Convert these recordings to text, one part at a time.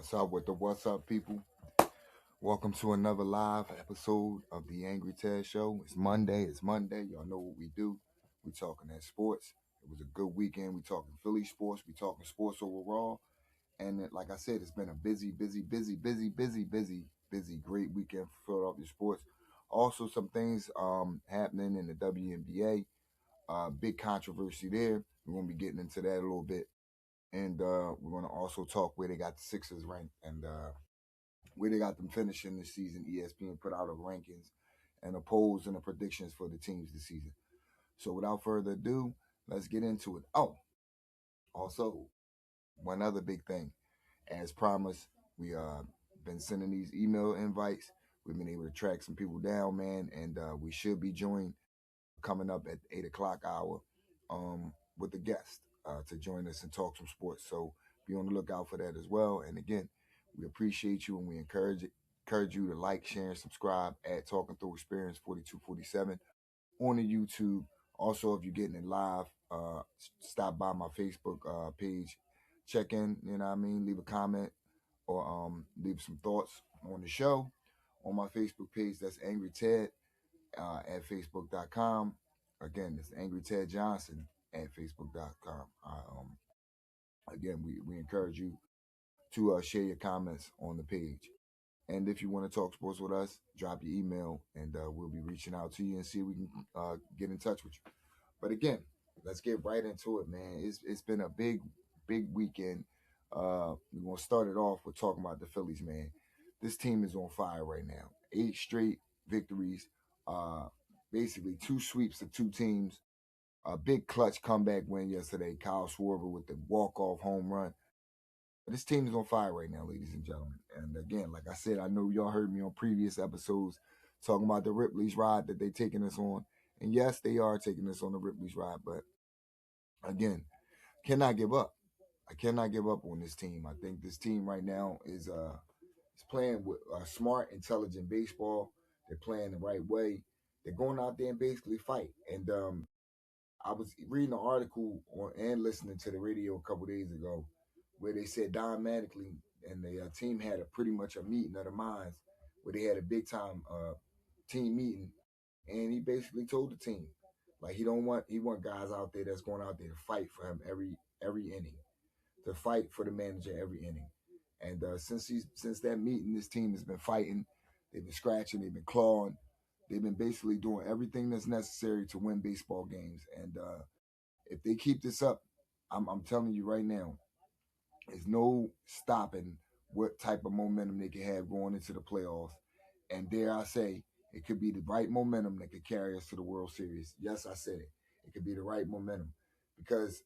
What's up, people? Welcome to another live episode of the Angry Ted Show. It's Monday. Y'all know what we do. We talking that sports. It was a good weekend. We talking Philly sports. We talking sports overall. And like I said, it's been a busy, great weekend for Philadelphia sports. Also, some things happening in the WNBA. Big controversy there. We're gonna be getting into that a little bit. And we're gonna also talk where they got the Sixers ranked and where they got them finishing this season. ESPN put out a rankings and the polls and the predictions for the teams this season. So without further ado, let's get into it. Oh, also, one other big thing. As promised, we been sending these email invites. We've been able to track some people down, man, and we should be joined coming up at 8 o'clock hour with a guest to join us and talk some sports. So be on the lookout for that as well. And again, we appreciate you and we encourage you to like, share, and subscribe at Talking Through Experience 4247 on the YouTube. Also, if you're getting it live, stop by my Facebook page, check in, you know what I mean, leave a comment or leave some thoughts on the show on my Facebook page. That's Angry Ted at facebook.com. Again, it's Angry Ted Johnson at facebook.com. Again, we encourage you to share your comments on the page. And if you want to talk sports with us, drop your email and we'll be reaching out to you and see if we can get in touch with you. But again, let's get right into it, man. It's been a big weekend. We're going to start it off with talking about the Phillies, man. This team is on fire right now. 8 straight victories. Basically 2 sweeps of 2 teams. A big clutch comeback win yesterday. Kyle Schwarber with the walk-off home run. This team is on fire right now, ladies and gentlemen. And again, like I said, I know y'all heard me on previous episodes talking about the Ripley's ride that they're taking us on. And yes, they are taking us on the Ripley's ride. But again, cannot give up. I cannot give up on this team. I think this team right now is playing with smart, intelligent baseball. They're playing the right way. They're going out there and basically fight. And I was reading an article and listening to the radio a couple days ago where they said Don Mattingly and the team had pretty much a meeting of the minds where they had a big time team meeting, and he basically told the team like he want guys out there that's going out there to fight for him every inning, to fight for the manager every inning. And since that meeting, this team has been fighting. They've been scratching. They've been clawing. They've been basically doing everything that's necessary to win baseball games. And if they keep this up, I'm telling you right now, there's no stopping what type of momentum they can have going into the playoffs. And dare I say, it could be the right momentum that could carry us to the World Series. Yes, I said it. It could be the right momentum. Because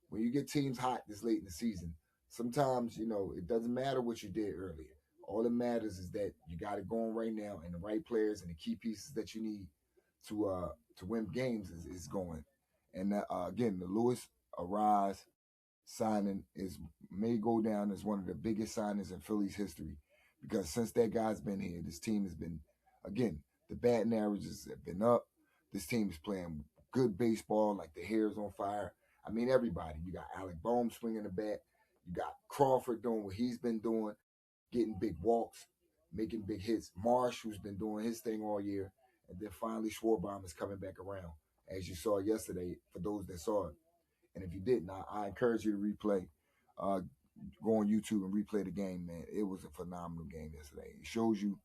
when you get teams hot this late in the season, sometimes, it doesn't matter what you did earlier. All that matters is that you got it going right now, and the right players and the key pieces that you need to win games is going. And again, the Luis Arise signing may go down as one of the biggest signings in Phillies history, because since that guy's been here, this team has been, again, the batting averages have been up. This team is playing good baseball, like the hair's on fire. I mean, everybody. You got Alec Bohm swinging the bat. You got Crawford doing what he's been doing, getting big walks, making big hits. Marsh, who's been doing his thing all year. And then finally, Schwarber is coming back around, as you saw yesterday, for those that saw it. And if you didn't, I encourage you to replay. Go on YouTube and replay the game, man. It was a phenomenal game yesterday. It shows you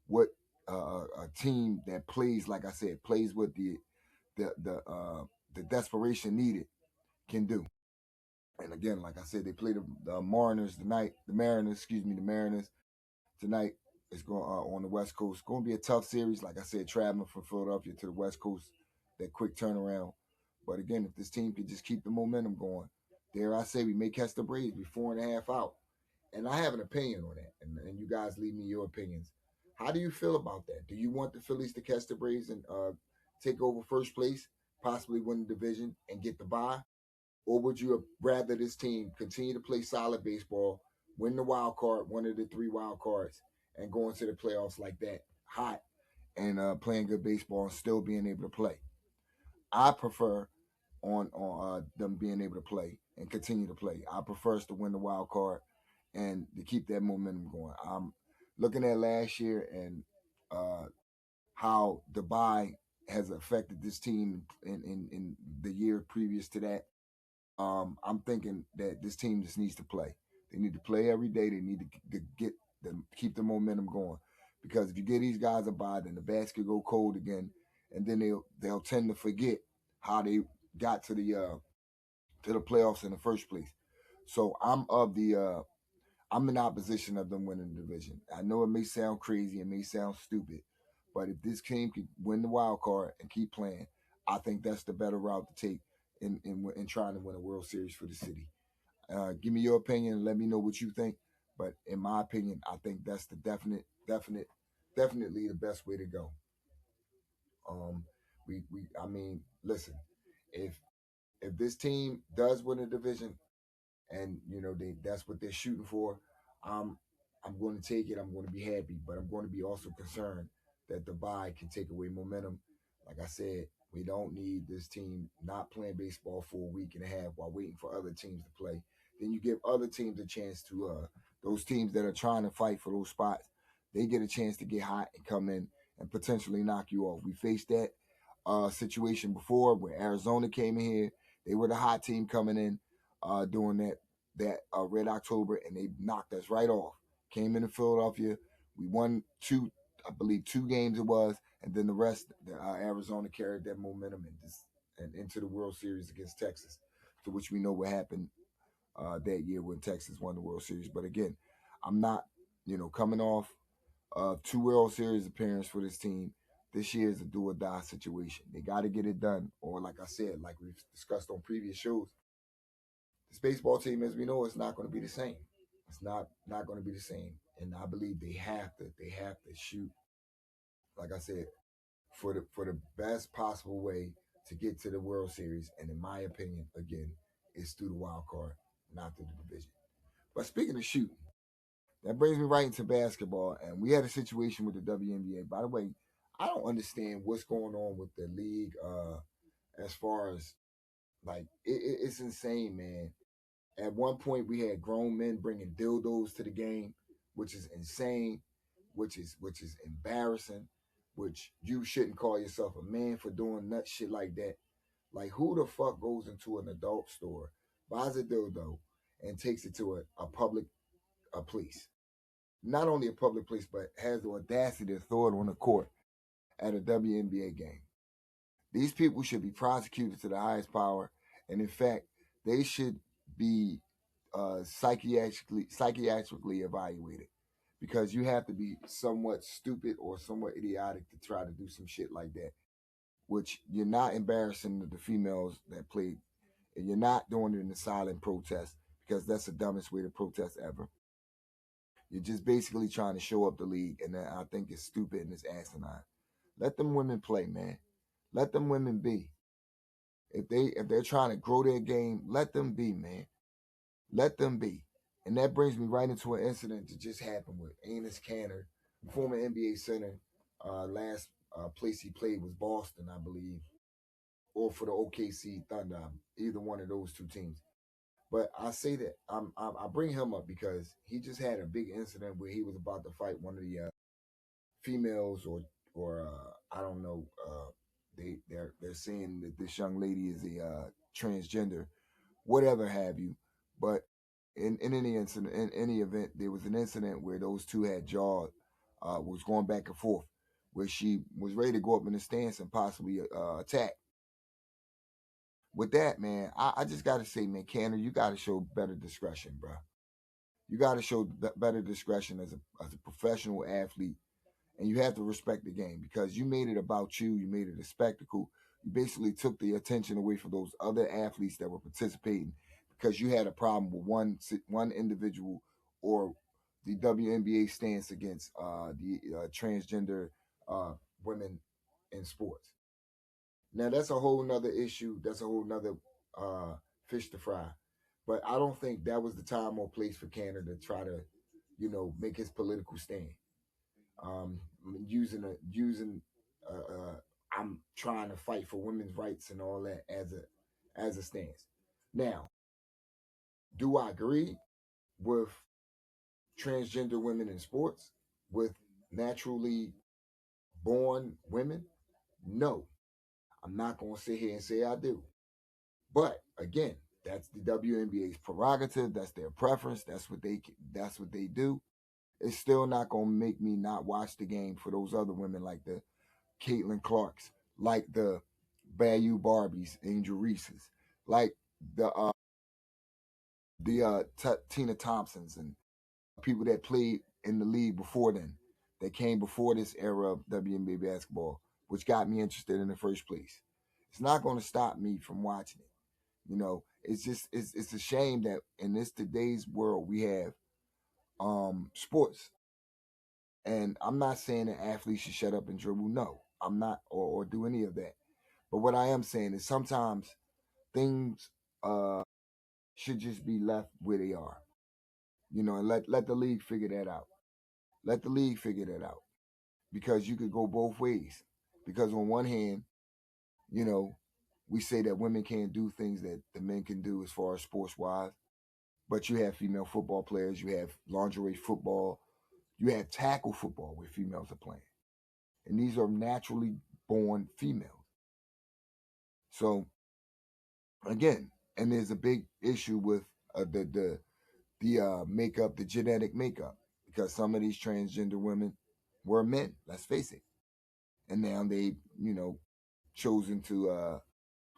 what a team that plays, like I said, plays with the desperation needed can do. And again, like I said, they played the Mariners tonight. The Mariners tonight. It's going on the West Coast. It's going to be a tough series. Like I said, traveling from Philadelphia to the West Coast, that quick turnaround. But again, if this team could just keep the momentum going, dare I say, we may catch the Braves. Be 4.5 out. And I have an opinion on that. And you guys leave me your opinions. How do you feel about that? Do you want the Phillies to catch the Braves and take over first place, possibly win the division and get the bye? Or would you rather this team continue to play solid baseball, win the wild card, one of the 3 wild cards, and go into the playoffs like that, hot, and playing good baseball and still being able to play? I prefer on them being able to play and continue to play. I prefer us to win the wild card and to keep that momentum going. I'm looking at last year and uh, how Dubai has affected this team in the year previous to that. I'm thinking that this team just needs to play. They need to play every day. They need to get them keep the momentum going, because if you get these guys a bye, then the basket go cold again, and then they'll tend to forget how they got to the playoffs in the first place. So I'm in opposition of them winning the division. I know it may sound crazy, it may sound stupid, but if this team could win the wild card and keep playing, I think that's the better route to take in trying to win a World Series for the city. Give me your opinion and let me know what you think. But in my opinion, I think that's the definitely the best way to go. I mean, listen, if this team does win the division, and that's what they're shooting for, I'm I'm going to take it. I'm going to be happy, but I'm going to be also concerned that the bye can take away momentum. Like I said, we don't need this team not playing baseball for a week and a half while waiting for other teams to play. Then you give other teams a chance to those teams that are trying to fight for those spots, they get a chance to get hot and come in and potentially knock you off. We faced that situation before where Arizona came in here. They were the hot team coming in during that Red October, and they knocked us right off. Came into Philadelphia, we won I believe two games it was, and then the rest, Arizona carried that momentum and into the World Series against Texas, to which we know what happened that year when Texas won the World Series. But again, I'm not, coming off two World Series appearances for this team. This year is a do or die situation. They got to get it done, or like I said, like we've discussed on previous shows, this baseball team, as we know, is not going to be the same. It's not going to be the same, and I believe they have to shoot, like I said, for the best possible way to get to the World Series. And in my opinion, again, it's through the wild card, not through the division. But speaking of shooting, that brings me right into basketball, and we had a situation with the WNBA. By the way, I don't understand what's going on with the league as far as like it's insane, man. At one point, we had grown men bringing dildos to the game, which is insane, which is embarrassing, which you shouldn't call yourself a man for doing nut shit like that. Like, who the fuck goes into an adult store, buys a dildo, and takes it to a public place? Not only a public place, but has the audacity to throw it on the court at a WNBA game. These people should be prosecuted to the highest power, and in fact, they should be psychiatrically evaluated, because you have to be somewhat stupid or somewhat idiotic to try to do some shit like that. Which you're not embarrassing the females that played, and you're not doing it in a silent protest, because that's the dumbest way to protest ever. You're just basically trying to show up the league, and I think it's stupid and it's asinine. Let them women play, man. Let them women be. If they're trying to grow their game, let them be, man. Let them be. And that brings me right into an incident that just happened with Enes Kanter, former NBA center. Last place he played was Boston, I believe, or for the OKC Thunder, either one of those two teams. But I say that I bring him up because he just had a big incident where he was about to fight one of the females, or I don't know. They're saying that this young lady is a transgender, whatever have you. But in any incident, in any event, there was an incident where those two had jawed, was going back and forth, where she was ready to go up in the stance and possibly attack. With that, man, I just got to say, man, Canner, you got to show better discretion, bro. You got to show better discretion as a professional athlete, and you have to respect the game, because you made it about you. You made it a spectacle. You basically took the attention away from those other athletes that were participating, because you had a problem with one individual, or the WNBA stance against the transgender women in sports. Now that's a whole nother issue. That's a whole nother fish to fry. But I don't think that was the time or place for Canada to try to, make his political stand. Um, using I'm trying to fight for women's rights and all that as a stance. Now, do I agree with? transgender women in sports with naturally born women? No, I'm not going to sit here and say I do. But again, that's the WNBA's prerogative. That's their preference. That's what they do. It's still not going to make me not watch the game for those other women like the Caitlin Clarks, like the Bayou Barbies, Angel Reese's, like the Tina Thompsons and people that played in the league before then, that came before this era of WNBA basketball, which got me interested in the first place. It's not going to stop me from watching it. You know, it's just it's a shame that in this today's world we have sports. And I'm not saying that athletes should shut up and dribble. No, I'm not, or do any of that. But what I am saying is sometimes things should just be left where they are. You know, and let the league figure that out. Let the league figure that out. Because you could go both ways. Because on one hand, you know, we say that women can't do things that the men can do as far as sports wise. But you have female football players, you have lingerie football, you have tackle football where females are playing. And these are naturally born females. So again, and there's a big issue with the makeup, the genetic makeup, because some of these transgender women were men. Let's face it, and now they, chosen to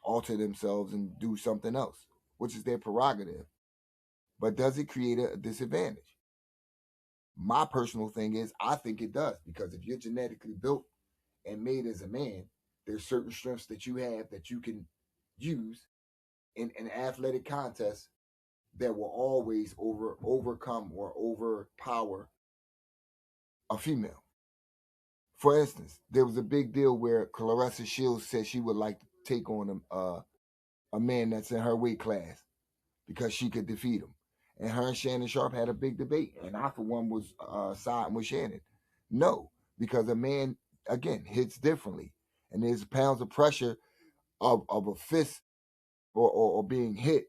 alter themselves and do something else, which is their prerogative. But does it create a disadvantage? My personal thing is, I think it does, because if you're genetically built and made as a man, there's certain strengths that you have that you can use in an athletic contest that will always overcome or overpower a female. For instance, there was a big deal where Clarissa Shields said she would like to take on a man that's in her weight class because she could defeat him. And her and Shannon Sharp had a big debate, and I, for one, was siding with Shannon. No, because a man, again, hits differently, and there's pounds of pressure of a fist or being hit.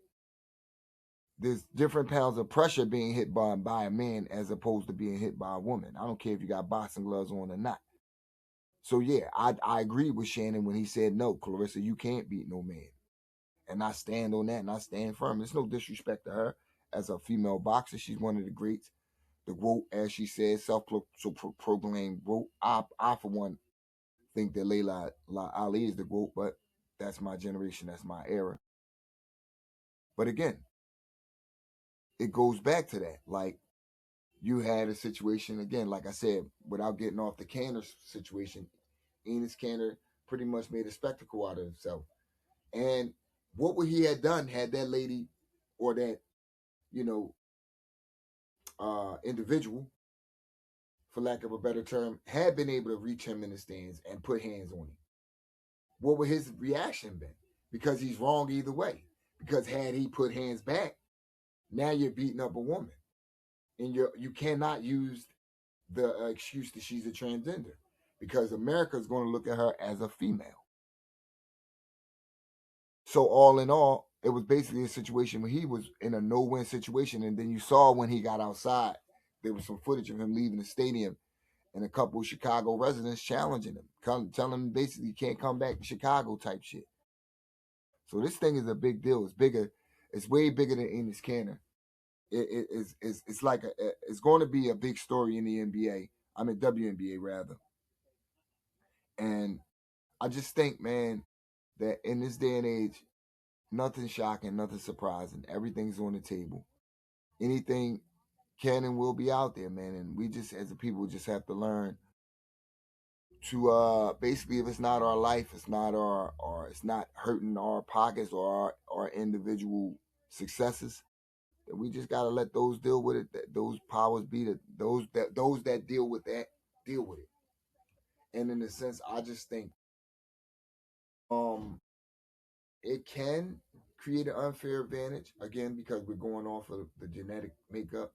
There's different pounds of pressure being hit by a man as opposed to being hit by a woman. I don't care if you got boxing gloves on or not. So yeah, I agree with Shannon when he said, no, Clarissa, you can't beat no man. And I stand on that, and I stand firm. There's no disrespect to her as a female boxer. She's one of the greats. The GOAT, as she said, self-proclaimed GOAT. I, for one, think that Layla Ali is the GOAT, but that's my generation. That's my era. But again, it goes back to that. Like, you had a situation, again, like I said, without getting off the Canner situation, Enos Canner pretty much made a spectacle out of himself. And what would he have done had that lady or that, you know, individual, for lack of a better term, had been able to reach him in the stands and put hands on him? What would his reaction been? Because he's wrong either way. Because had he put hands back, now you're beating up a woman. And you cannot use the excuse that she's a transgender, because America is going to look at her as a female. So all in all, it was basically a situation where he was in a no-win situation. And then you saw when he got outside, there was some footage of him leaving the stadium and a couple of Chicago residents challenging him, telling him basically he can't come back to Chicago type shit. So this thing is a big deal. It's bigger. It's way bigger than Enos Canner. It's like it's going to be a big story in the NBA. I mean WNBA rather. And I just think, man, that in this day and age, nothing shocking, nothing surprising. Everything's on the table. Anything can and will be out there, man. And we just, as a people, just have to learn to basically, if it's not our life, it's not it's not hurting our pockets or our individual successes, then we just gotta let those deal with it. That those powers be that those that deal with that deal with it. And in a sense, I just think it can create an unfair advantage, again, because we're going off of the genetic makeup.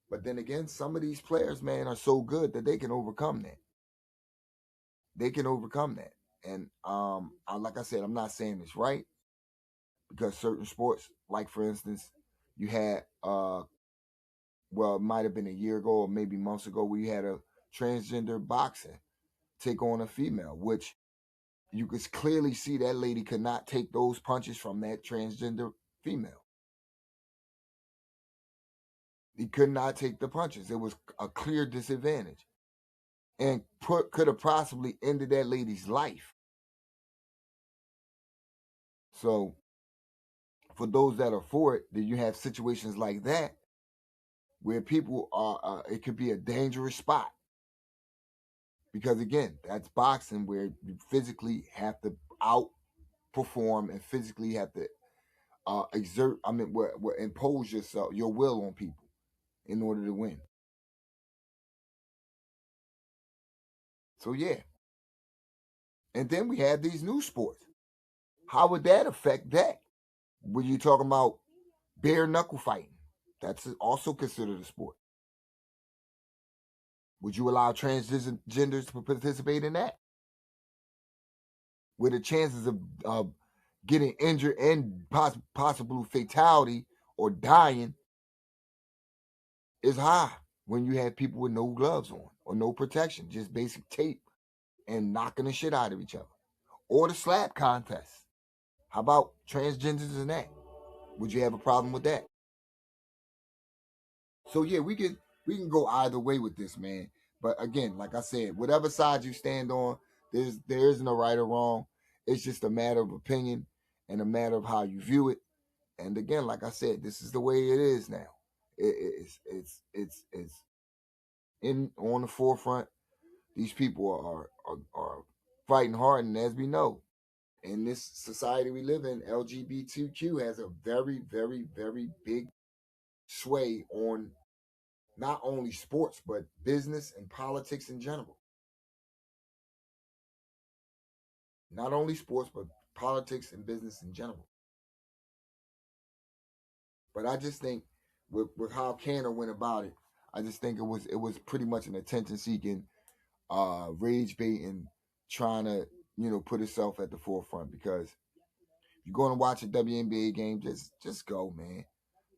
But then again, some of these players, man, are so good that they can overcome that. They can overcome that. And like I said, I'm not saying it's right, because certain sports, like for instance, you had well, it might have been a year ago or maybe months ago, we had a transgender boxer take on a female, which you could clearly see that lady could not take those punches from that transgender female. He could not take the punches. It was a clear disadvantage and could have possibly ended that lady's life. So, for those that are for it, then you have situations like that where people are, it could be a dangerous spot. Because again, that's boxing where you physically have to outperform and physically have to exert, impose yourself, your will on people in order to win. So yeah. And then we have these new sports. How would that affect that? When you talking about bare knuckle fighting, that's also considered a sport. Would you allow transgenders to participate in that? Where the chances of getting injured and possible fatality or dying is high when you have people with no gloves on or no protection, just basic tape and knocking the shit out of each other. Or the slap contest. How about transgenders in that? Would you have a problem with that? So yeah, we can go either way with this, man. But again, like I said, whatever side you stand on, there isn't a right or wrong. It's just a matter of opinion and a matter of how you view it. And again, like I said, this is the way it is now. It's in on the forefront. These people are fighting hard, and as we know, in this society we live in, LGBTQ has a very, very, very big sway on not only sports but business and politics in general. Not only sports but politics and business in general. But I just think with how Canner went about it, I just think it was pretty much an attention seeking, rage baiting, trying to put itself at the forefront. Because if you're going to watch a WNBA game, just go, man.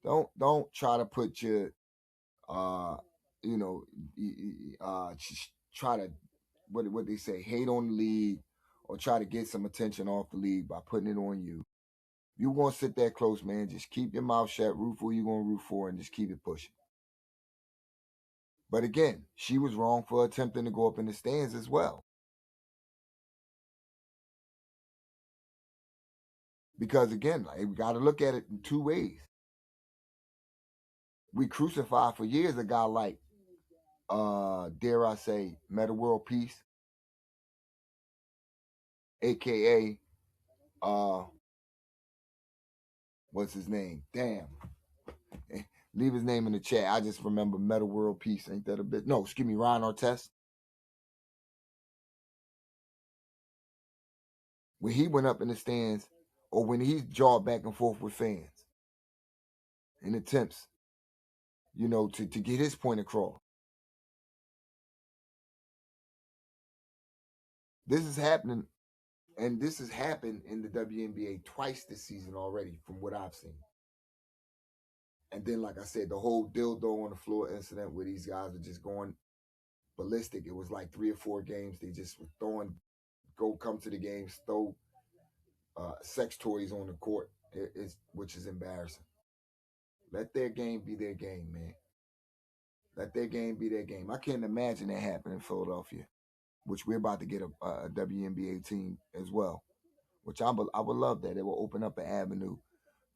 Don't try to put your uh you know try to what they say, hate on the league or try to get some attention off the league by putting it on you. You want to sit that close, man, just keep your mouth shut, root for who you're going to root for, and just keep it pushing. But again, she was wrong for attempting to go up in the stands as well. Because again, like, we got to look at it in two ways. We crucified for years a guy like, dare I say, Meta World Peace, aka, uh, what's his name? Damn. Leave his name in the chat. I just remember Meta World Peace. Ain't that a bit? No, excuse me, Ron Artest. When he went up in the stands, or when he jawed back and forth with fans in attempts, to get his point across. This is happening, and this has happened in the WNBA twice this season already, from what I've seen. And then, like I said, the whole dildo on the floor incident where these guys were just going ballistic. It was like 3 or 4 games. They just were come to the games, throw sex toys on the court, which is embarrassing. Let their game be their game, man. Let their game be their game. I can't imagine that happening in Philadelphia, which we're about to get a WNBA team as well, which I would love that. It will open up an avenue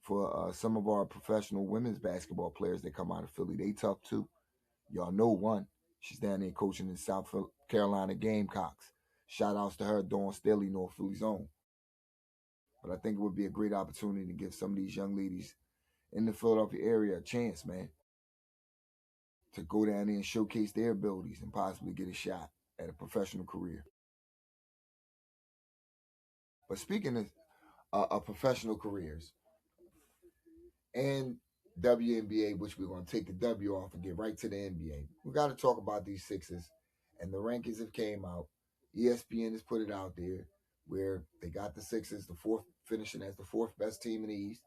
for some of our professional women's basketball players that come out of Philly. They tough too. Y'all know one. She's down there coaching in South Carolina Gamecocks. Shout outs to her, Dawn Staley, North Philly's own. But I think it would be a great opportunity to give some of these young ladies in the Philadelphia area a chance, man, to go down there and showcase their abilities and possibly get a shot at a professional career. But speaking of professional careers and WNBA, which we're going to take the W off and get right to the NBA, we got to talk about these Sixers. And the rankings have came out. ESPN has put it out there where they got the Sixers, finishing as the fourth best team in the East.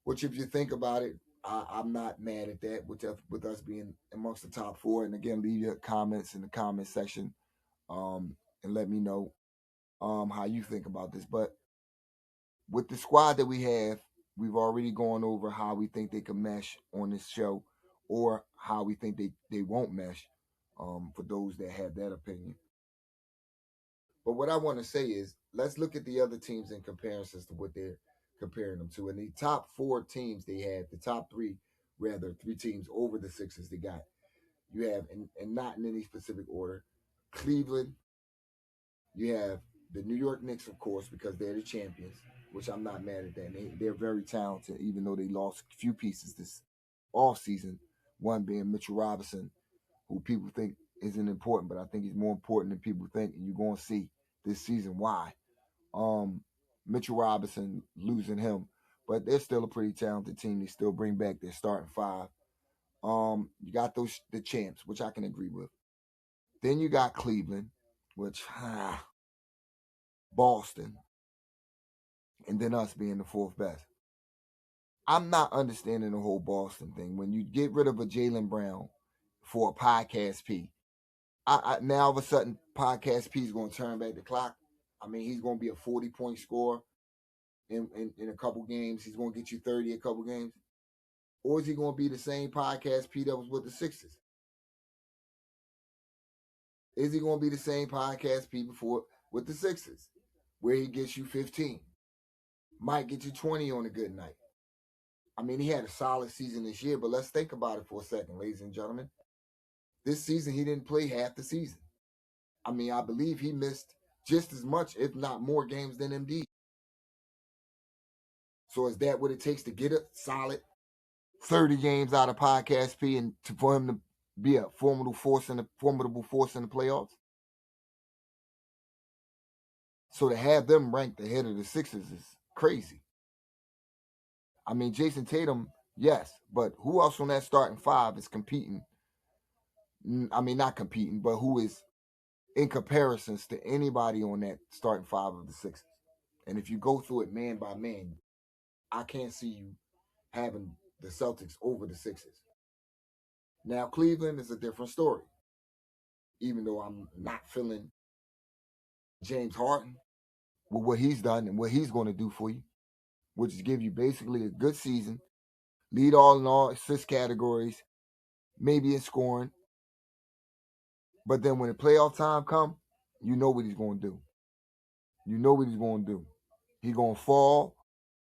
Which, if you think about it, I'm not mad at that with us being amongst the top four. And again, leave your comments in the comment section, and let me know how you think about this. But with the squad that we have, we've already gone over how we think they can mesh on this show, or how we think they won't mesh. For those that have that opinion. But what I want to say is, let's look at the other teams in comparisons to what they're comparing them to. And the top four teams they have, the top three, rather, three teams over the Sixers they got. You have, and not in any specific order, Cleveland. You have the New York Knicks, of course, because they're the champions, which I'm not mad at that. They're very talented, even though they lost a few pieces this off season. One being Mitchell Robinson, who people think isn't important, but I think he's more important than people think, and you're going to see this season why. Mitchell Robinson, losing him, but they're still a pretty talented team. They still bring back their starting five. You got the champs, which I can agree with. Then you got Cleveland, which Boston, and then us being the fourth best. I'm not understanding the whole Boston thing. When you get rid of a Jaylen Brown for a podcast P, now all of a sudden podcast P is going to turn back the clock. I mean, he's going to be a 40-point scorer in a couple games. He's going to get you 30 a couple games. Or is he going to be the same podcast P that was with the Sixers? Is he going to be the same podcast P before with the Sixers, where he gets you 15? Might get you 20 on a good night. I mean, he had a solid season this year, but let's think about it for a second, ladies and gentlemen. This season, he didn't play half the season. I mean, I believe he missed just as much, if not more, games than MD. So is that what it takes to get a solid 30 games out of podcast P and for him to be a formidable force in the playoffs? So to have them ranked ahead of the Sixers is crazy. I mean, Jason Tatum, yes, but who else on that starting five is competing? I mean, not competing, but who is in comparisons to anybody on that starting five of the Sixers? And if you go through it man by man, I can't see you having the Celtics over the Sixers. Now, Cleveland is a different story. Even though I'm not feeling James Harden with what he's done and what he's going to do for you, which is give you basically a good season, lead all in all assist categories, maybe in scoring. But then when the playoff time comes, you know what he's going to do. You know what he's going to do. He's going to fall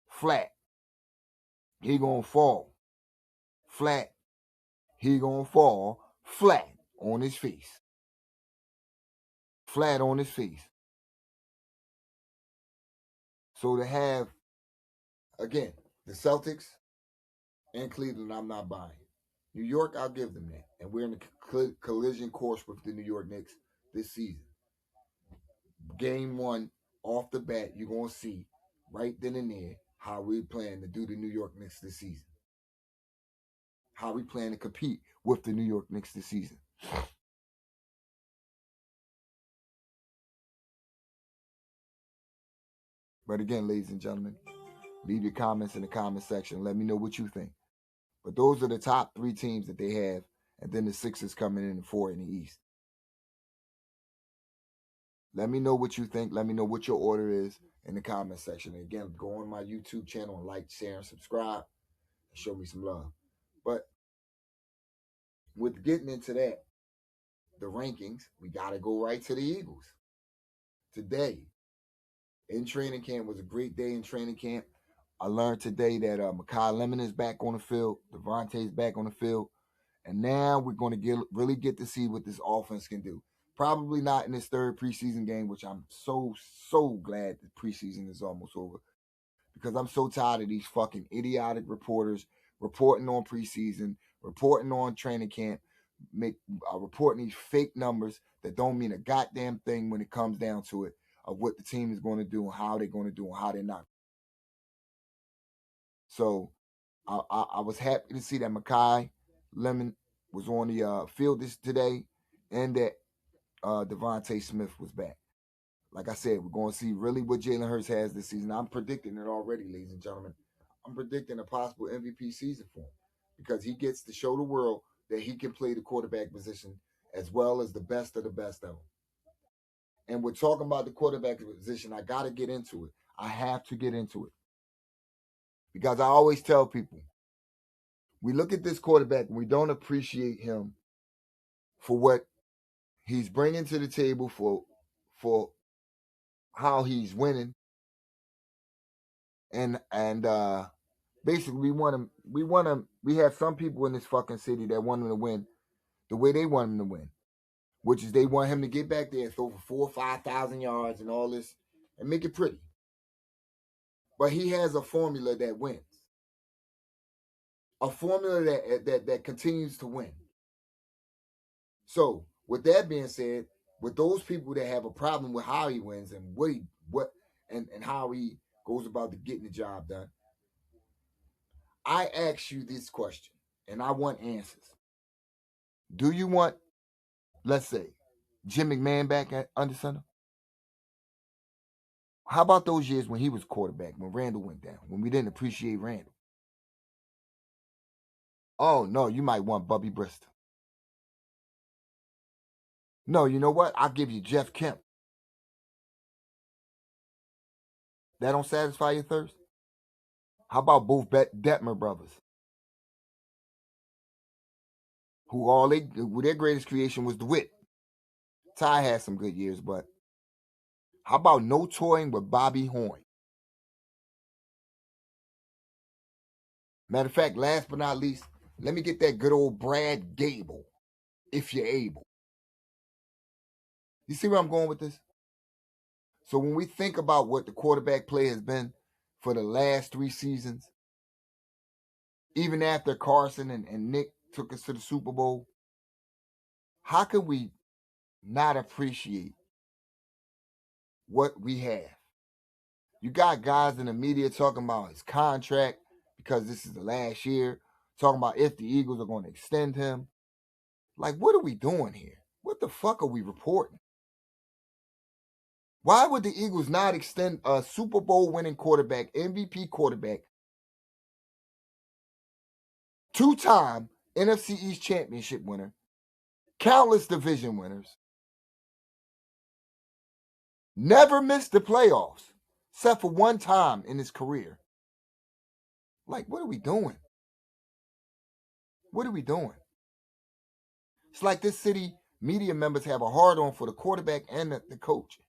flat. He's going to fall flat. He's going to fall flat on his face. Flat on his face. So to have, again, the Celtics and Cleveland, I'm not buying. New York, I'll give them that. And we're in a collision course with the New York Knicks this season. Game one, off the bat, you're going to see right then and there how we plan to do the New York Knicks this season. How we plan to compete with the New York Knicks this season. But again, ladies and gentlemen, leave your comments in the comment section. Let me know what you think. But those are the top three teams that they have, and then the Sixers coming in 4 in the East. Let me know what you think. Let me know what your order is in the comment section. And again, go on my YouTube channel and like, share, and subscribe. And show me some love. But with getting into that, the rankings, we got to go right to the Eagles. Today, in training camp, was a great day in training camp. I learned today that Mekhi Lemon is back on the field. Devontae's back on the field. And now we're going to really get to see what this offense can do. Probably not in this third preseason game, which I'm so glad the preseason is almost over. Because I'm so tired of these fucking idiotic reporters reporting on preseason, reporting on training camp, reporting these fake numbers that don't mean a goddamn thing when it comes down to it, of what the team is going to do and how they're going to do and how they're not. So I was happy to see that Mekhi Lemon was on the field today, and that Devontae Smith was back. Like I said, we're going to see really what Jalen Hurts has this season. I'm predicting it already, ladies and gentlemen. I'm predicting a possible MVP season for him. because he gets to show the world that he can play the quarterback position as well as the best of them. And we're talking about the quarterback position. I got to get into it. I have to get into it. Because I always tell people, we look at this quarterback and we don't appreciate him for what he's bringing to the table, for how he's winning. And basically we have some people in this fucking city that want him to win the way they want him to win, which is they want him to get back there and throw for 4,000 or 5,000 yards and all this and make it pretty. But he has a formula that wins. A formula that continues to win. So, with that being said, with those people that have a problem with how he wins and and how he goes about getting the job done, I ask you this question, and I want answers. Do you want, let's say, Jim McMahon back under center? How about those years when he was quarterback, when Randall went down, when we didn't appreciate Randall? Oh, no, you might want Bubby Bristol. No, you know what? I'll give you Jeff Kemp. That don't satisfy your thirst? How about both Detmer brothers? Who their greatest creation was DeWitt. Ty had some good years, but how about no toying with Bobby Horn? Matter of fact, last but not least, let me get that good old Brad Gable, if you're able. You see where I'm going with this? So when we think about what the quarterback play has been for the last 3 seasons, even after Carson and Nick took us to the Super Bowl, how can we not appreciate what we have? You got guys in the media talking about his contract because this is the last year, talking about if the Eagles are going to extend him. Like, what are we doing here? What the fuck are we reporting? Why would the Eagles not extend a Super Bowl winning quarterback, MVP quarterback, 2-time NFC East championship winner, countless division winners, never missed the playoffs, except for 1 time in his career? Like, what are we doing? What are we doing? It's like this city media members have a hard-on for the quarterback and the coach,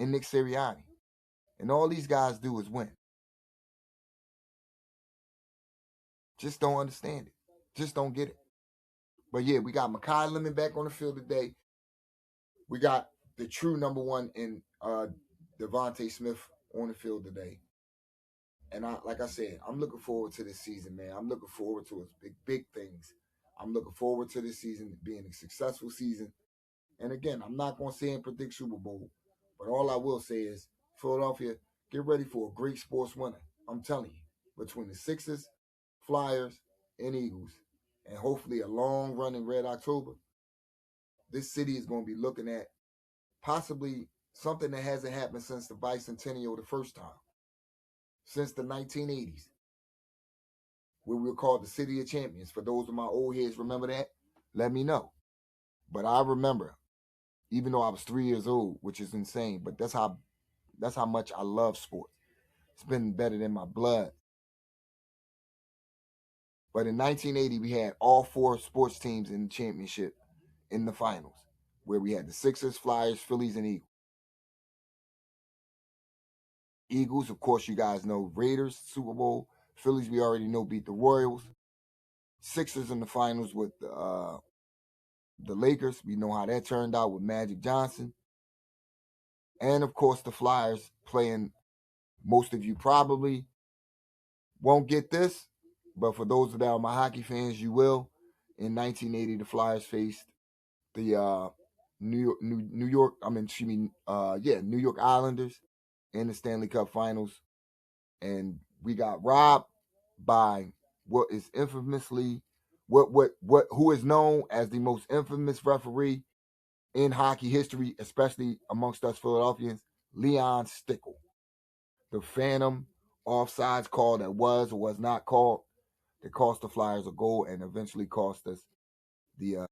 and Nick Sirianni. And all these guys do is win. Just don't understand it. Just don't get it. But yeah, we got Mekhi Lemon back on the field today. We got the true number 1 in Devontae Smith on the field today. And like I said, I'm looking forward to this season, man. I'm looking forward to its big things. I'm looking forward to this season being a successful season. And again, I'm not going to say and predict Super Bowl, but all I will say is, Philadelphia, get ready for a great sports winter. I'm telling you, between the Sixers, Flyers, and Eagles, and hopefully a long run in Red October, this city is going to be looking at possibly something that hasn't happened since the bicentennial the first time, since the 1980s, where we were called the City of Champions. For those of my old heads remember that, let me know. But I remember, even though I was 3 years old, which is insane, but that's how much I love sports. It's been better than my blood. But in 1980, we had all 4 sports teams in the championship in the finals, where we had the Sixers, Flyers, Phillies, and Eagles. Eagles, of course, you guys know, Raiders, Super Bowl. Phillies, we already know, beat the Royals. Sixers in the finals with the Lakers. We know how that turned out with Magic Johnson. And, of course, the Flyers playing, most of you probably won't get this, but for those that are my hockey fans, you will. In 1980, the Flyers faced the New York Islanders in the Stanley Cup Finals, and we got robbed by what is infamously who is known as the most infamous referee in hockey history, especially amongst us Philadelphians, Leon Stickle. The phantom offsides call that was or was not called. that cost the Flyers a goal and eventually cost us the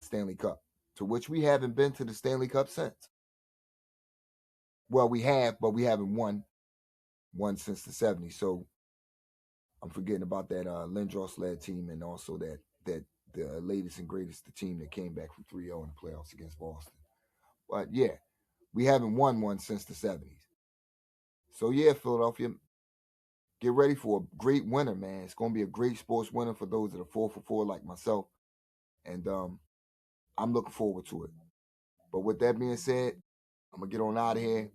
Stanley Cup, to which we haven't been to the Stanley Cup since. Well, we have, but we haven't won one since the 70s. So I'm forgetting about that Lindros-led team, and also that the latest and greatest, the team that came back from 3-0 in the playoffs against Boston. But yeah, we haven't won one since the 70s. So yeah, Philadelphia, get ready for a great winter, man. It's going to be a great sports winter for those that are 4-for-4 like myself. And I'm looking forward to it. But with that being said, I'm going to get on out of here.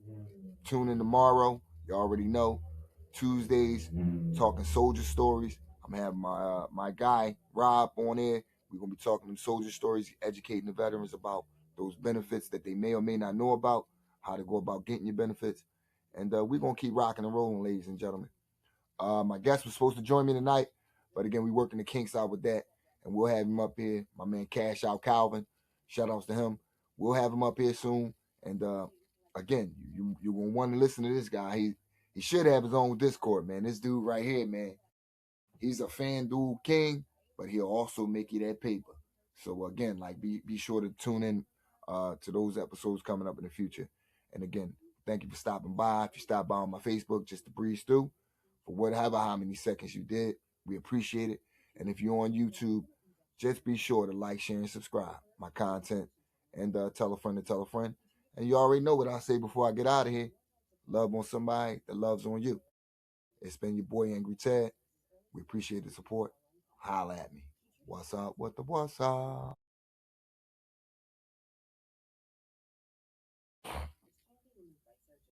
Tune in tomorrow. You already know. Tuesdays, talking soldier stories. I'm going to have my guy, Rob, on there. We're going to be talking them soldier stories, educating the veterans about those benefits that they may or may not know about, how to go about getting your benefits. And we're going to keep rocking and rolling, ladies and gentlemen. My guest was supposed to join me tonight, but again, we're working the kinks out with that, and we'll have him up here. My man Cash Out Calvin, shout outs to him. We'll have him up here soon. And again, you're gonna want to listen to this guy. He should have his own Discord, man. This dude right here, man, he's a FanDuel king, but he'll also make you that paper. So again, like be sure to tune in to those episodes coming up in the future. And again, thank you for stopping by. If you stop by on my Facebook, just to breeze through, for whatever how many seconds you did, we appreciate it. And if you're on YouTube, just be sure to like, share, and subscribe my content, and tell a friend to tell a friend. And you already know what I say before I get out of here. Love on somebody that loves on you. It's been your boy Angry Ted. We appreciate the support. Holla at me. What's up? What the what's up?